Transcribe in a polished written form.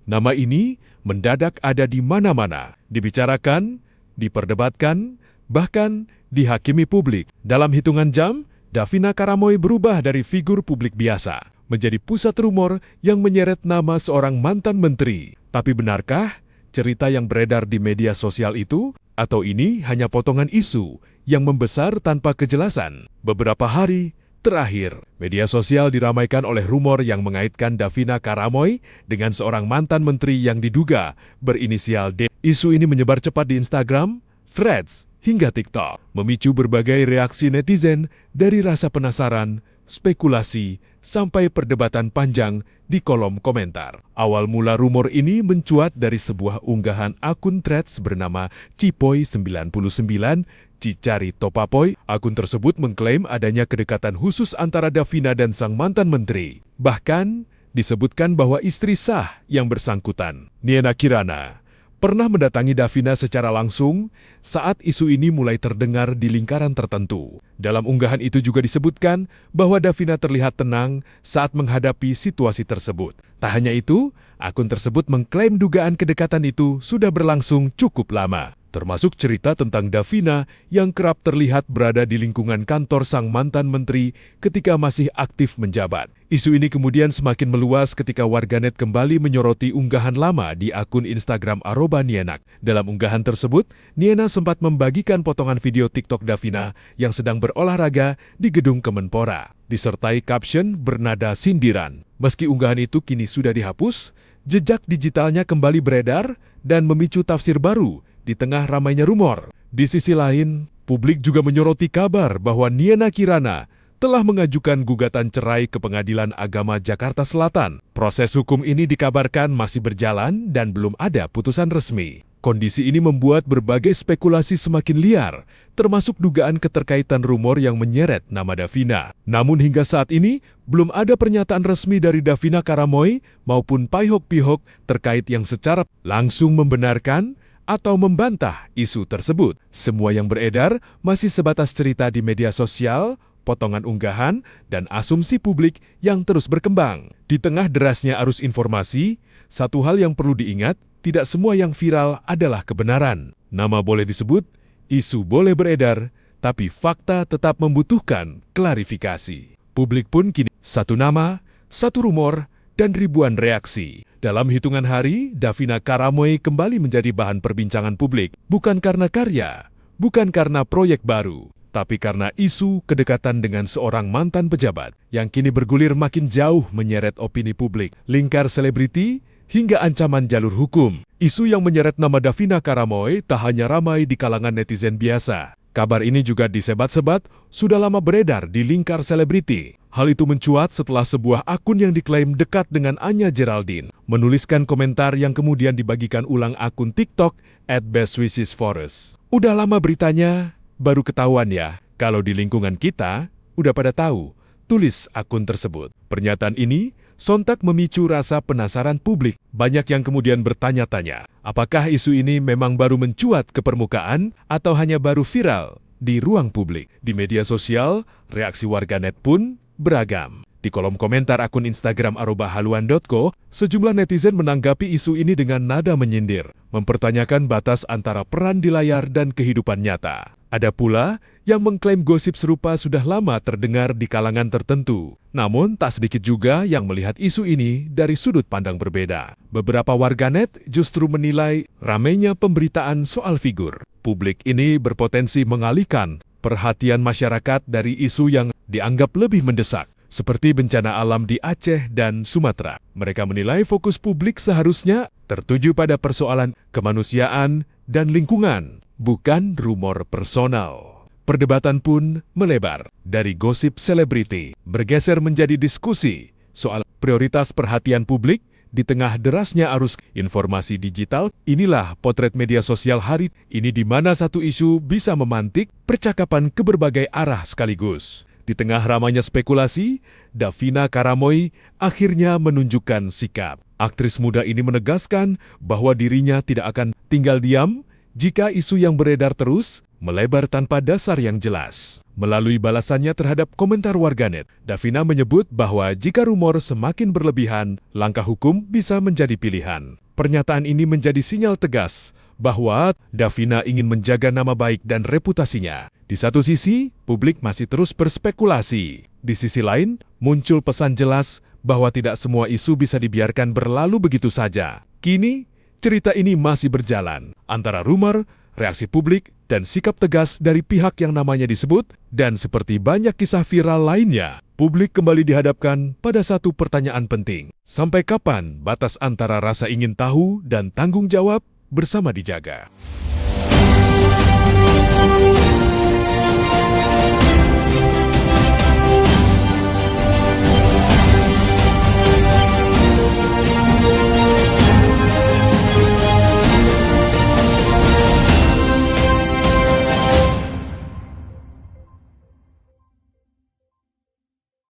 Nama ini mendadak ada di mana-mana, dibicarakan, diperdebatkan, bahkan dihakimi publik. Dalam hitungan jam, Davina Karamoy berubah dari figur publik biasa menjadi pusat rumor yang menyeret nama seorang mantan menteri. Tapi benarkah cerita yang beredar di media sosial itu? Atau ini hanya potongan isu yang membesar tanpa kejelasan? Beberapa hari terakhir, media sosial diramaikan oleh rumor yang mengaitkan Davina Karamoy dengan seorang mantan menteri yang diduga berinisial D. Isu ini menyebar cepat di Instagram, Threads, hingga TikTok, memicu berbagai reaksi netizen dari rasa penasaran, spekulasi, sampai perdebatan panjang di kolom komentar. Awal mula rumor ini mencuat dari sebuah unggahan akun Threads bernama Cipoy99 Cicari Topapoy. Akun tersebut mengklaim adanya kedekatan khusus antara Davina dan sang mantan menteri. Bahkan disebutkan bahwa istri sah yang bersangkutan, Niena Kirana, pernah mendatangi Davina secara langsung saat isu ini mulai terdengar di lingkaran tertentu. Dalam unggahan itu juga disebutkan bahwa Davina terlihat tenang saat menghadapi situasi tersebut. Tak hanya itu, akun tersebut mengklaim dugaan kedekatan itu sudah berlangsung cukup lama. Termasuk cerita tentang Davina yang kerap terlihat berada di lingkungan kantor sang mantan menteri ketika masih aktif menjabat. Isu ini kemudian semakin meluas ketika warganet kembali menyoroti unggahan lama di akun Instagram @nienak. Dalam unggahan tersebut, Niena sempat membagikan potongan video TikTok Davina yang sedang berolahraga di gedung Kemenpora, disertai caption bernada sindiran. Meski unggahan itu kini sudah dihapus, jejak digitalnya kembali beredar dan memicu tafsir baru di tengah ramainya rumor. Di sisi lain, publik juga menyoroti kabar bahwa Niena Kirana telah mengajukan gugatan cerai ke Pengadilan Agama Jakarta Selatan. Proses hukum ini dikabarkan masih berjalan dan belum ada putusan resmi. Kondisi ini membuat berbagai spekulasi semakin liar, termasuk dugaan keterkaitan rumor yang menyeret nama Davina. Namun hingga saat ini, belum ada pernyataan resmi dari Davina Karamoy maupun pihak-pihak terkait yang secara langsung membenarkan atau membantah isu tersebut. Semua yang beredar masih sebatas cerita di media sosial, potongan unggahan, dan asumsi publik yang terus berkembang. Di tengah derasnya arus informasi, satu hal yang perlu diingat, tidak semua yang viral adalah kebenaran. Nama boleh disebut, isu boleh beredar, tapi fakta tetap membutuhkan klarifikasi. Publik pun kini satu nama, satu rumor, dan ribuan reaksi. Dalam hitungan hari, Davina Karamoy kembali menjadi bahan perbincangan publik, bukan karena karya, bukan karena proyek baru, tapi karena isu kedekatan dengan seorang mantan pejabat yang kini bergulir makin jauh menyeret opini publik, lingkar selebriti, hingga ancaman jalur hukum. Isu yang menyeret nama Davina Karamoy tak hanya ramai di kalangan netizen biasa. Kabar ini juga disebat-sebat sudah lama beredar di lingkar selebriti. Hal itu mencuat setelah sebuah akun yang diklaim dekat dengan Anya Geraldine menuliskan komentar yang kemudian dibagikan ulang akun TikTok @bestwishesforus. Udah lama beritanya, baru ketahuan ya. Kalau di lingkungan kita, udah pada tahu, tulis akun tersebut. Pernyataan ini sontak memicu rasa penasaran publik. Banyak yang kemudian bertanya-tanya, apakah isu ini memang baru mencuat ke permukaan atau hanya baru viral di ruang publik? Di media sosial, reaksi warganet pun beragam. Di kolom komentar akun Instagram @haluan.co, sejumlah netizen menanggapi isu ini dengan nada menyindir, mempertanyakan batas antara peran di layar dan kehidupan nyata. Ada pula yang mengklaim gosip serupa sudah lama terdengar di kalangan tertentu. Namun, tak sedikit juga yang melihat isu ini dari sudut pandang berbeda. Beberapa warganet justru menilai ramainya pemberitaan soal figur publik ini berpotensi mengalihkan perhatian masyarakat dari isu yang dianggap lebih mendesak, seperti bencana alam di Aceh dan Sumatera. Mereka menilai fokus publik seharusnya tertuju pada persoalan kemanusiaan dan lingkungan, bukan rumor personal. Perdebatan pun melebar dari gosip selebriti, bergeser menjadi diskusi soal prioritas perhatian publik di tengah derasnya arus informasi digital. Inilah potret media sosial hari ini di mana satu isu bisa memantik percakapan ke berbagai arah sekaligus. Di tengah ramainya spekulasi, Davina Karamoy akhirnya menunjukkan sikap. Aktris muda ini menegaskan bahwa dirinya tidak akan tinggal diam jika isu yang beredar terus melebar tanpa dasar yang jelas. Melalui balasannya terhadap komentar warganet, Davina menyebut bahwa jika rumor semakin berlebihan, langkah hukum bisa menjadi pilihan. Pernyataan ini menjadi sinyal tegas bahwa Davina ingin menjaga nama baik dan reputasinya. Di satu sisi, publik masih terus berspekulasi. Di sisi lain, muncul pesan jelas bahwa tidak semua isu bisa dibiarkan berlalu begitu saja. Kini, cerita ini masih berjalan antara rumor, reaksi publik, dan sikap tegas dari pihak yang namanya disebut, dan seperti banyak kisah viral lainnya, publik kembali dihadapkan pada satu pertanyaan penting. Sampai kapan batas antara rasa ingin tahu dan tanggung jawab bersama dijaga?